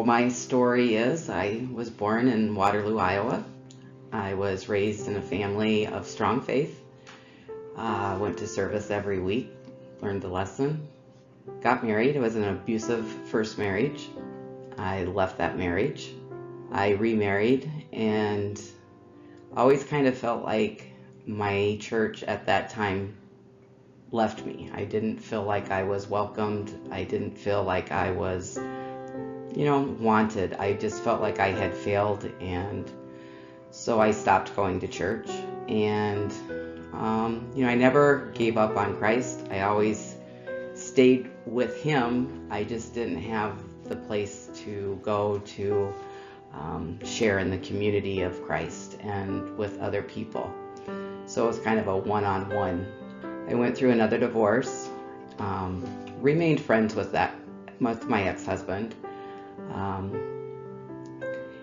So my story is I was born in Waterloo, Iowa. I was raised in a family of strong faith. Went to service every week, learned the lesson, got married. It was an abusive first marriage. I left that marriage. I remarried and always kind of felt like my church at that time left me. I didn't feel like I was welcomed. I didn't feel like I was, wanted. I just felt like I had failed, and so I stopped going to church. And I never gave up on Christ. I always stayed with Him. I just didn't have the place to go to share in the community of Christ and with other people. So it was kind of a one-on-one. I went through another divorce, remained friends with my ex-husband.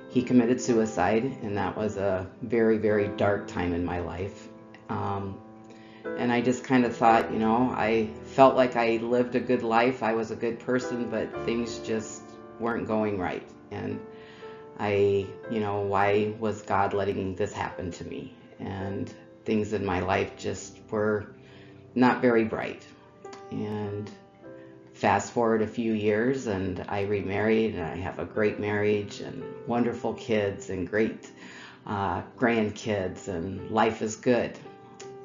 He committed suicide, and that was a very, very dark time in my life. And I just kind of thought, I felt like I lived a good life. I was a good person, but things just weren't going right. And why was God letting this happen to me? And things in my life just were not very bright. And fast forward a few years, and I remarried, and I have a great marriage and wonderful kids and great grandkids, and life is good.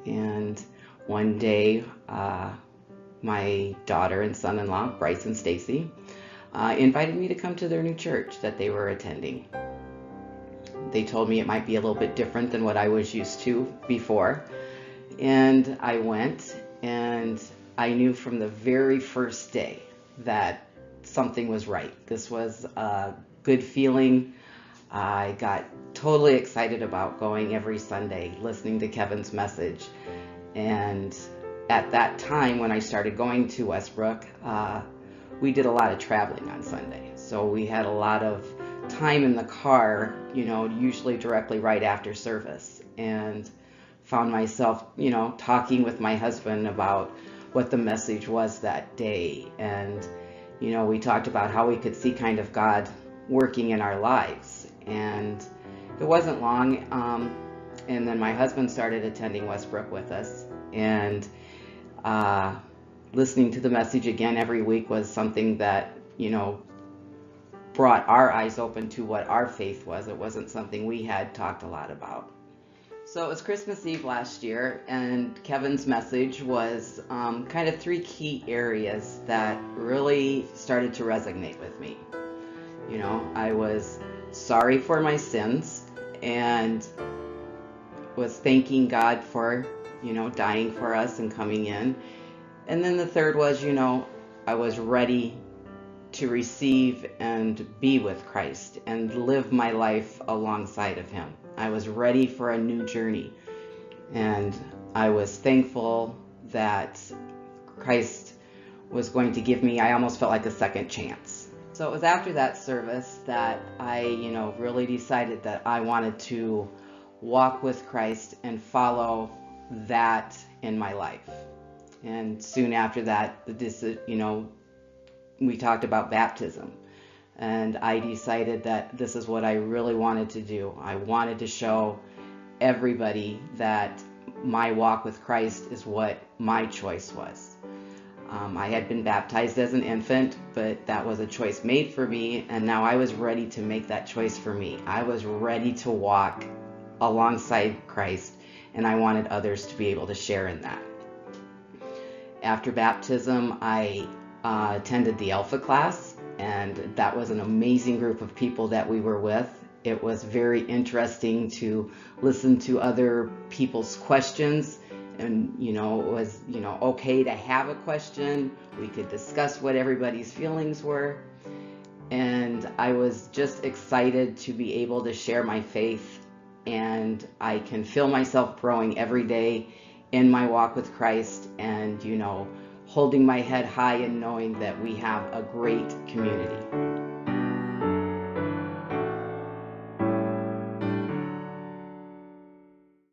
And one day, my daughter and son-in-law, Bryce and Stacy, invited me to come to their new church that they were attending. They told me it might be a little bit different than what I was used to before. And I went, and I knew from the very first day that something was right. This was a good feeling. I got totally excited about going every Sunday, listening to Kevin's message. And at that time, when I started going to Westbrook, we did a lot of traveling on Sunday. So we had a lot of time in the car, usually directly right after service, and found myself, talking with my husband about what the message was that day. And, we talked about how we could see kind of God working in our lives. And it wasn't long. And then my husband started attending Westbrook with us. And listening to the message again every week was something that, brought our eyes open to what our faith was. It wasn't something we had talked a lot about. So it was Christmas Eve last year, and Kevin's message was kind of 3 key areas that really started to resonate with me. I was sorry for my sins and was thanking God for, dying for us and coming in. And then the third was, I was ready to receive and be with Christ and live my life alongside of Him. I was ready for a new journey, and I was thankful that Christ was going to give me, I almost felt like a second chance. So it was after that service that I, really decided that I wanted to walk with Christ and follow that in my life. And soon after that, we talked about baptism. And I decided that this is what I really wanted to do. I wanted to show everybody that my walk with Christ is what my choice was. I had been baptized as an infant, but that was a choice made for me, and now I was ready to make that choice for me. I was ready to walk alongside Christ, and I wanted others to be able to share in that. After baptism, I attended the Alpha class, and that was an amazing group of people that we were with. It was very interesting to listen to other people's questions, and it was okay to have a question. We could discuss what everybody's feelings were, and I was just excited to be able to share my faith, and I can feel myself growing every day in my walk with Christ, and holding my head high and knowing that we have a great community.